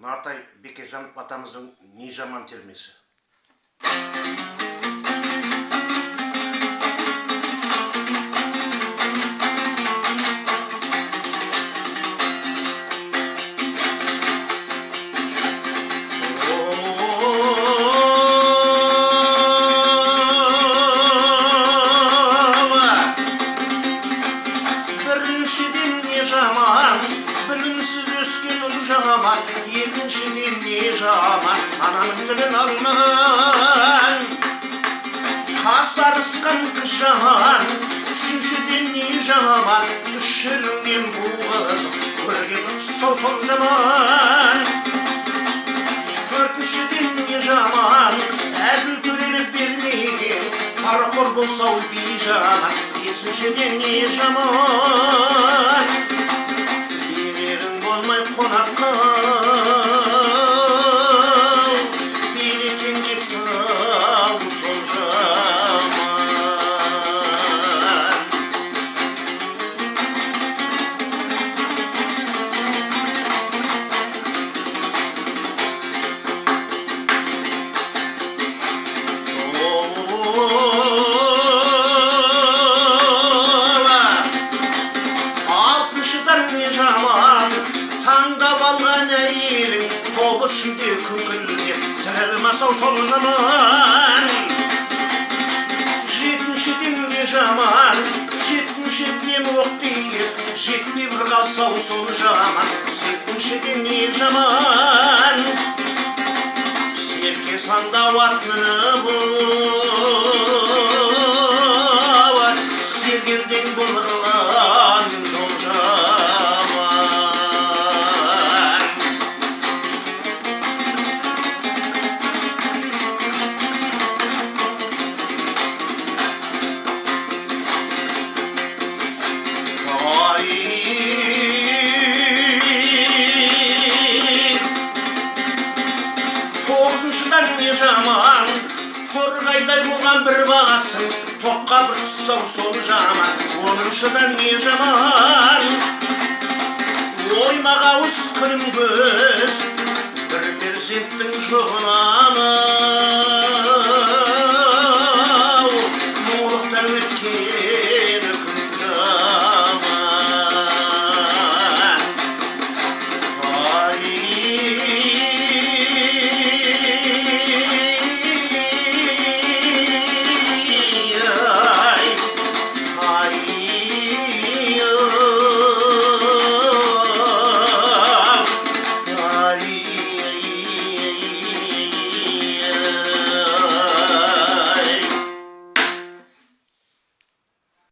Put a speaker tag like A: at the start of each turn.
A: Нартай Бекежанов атамыздың не жаман термесі. Біріншіден не жаман, білімсіз өскен ұл жаман, екіншіден не жаман, ананың тілін алман. Қасарысқан қыз жаман, үшіншіден не жаман, үш жеріңнен буғыз, көрген тұсау сол жаман. Төртіншіден не жаман, әділ төрелік бермеген, парақор болсау бей жаман. Бесіншіден не жаман, берерің болмай қонаққа, берекең жетсау сол жаман. Таңдап алған әйелің тобы ішінде күңкілдеп тірілмасау сол жаман. Жетіншіден не жаман, жеткіншіден оқ тиіп жетпей бір қалсау сол жаман. Сегіншіден не жаман, серке сандау ат мініп сергелден болған жол жаман. Тоғызыншыдан не жаман, торғайдай болған бір бағасың, тоққа бір тұсау сол жаман. Оныншыдан не жаман, оймаға ауыз күнім көз, бір перзенттің жоғынан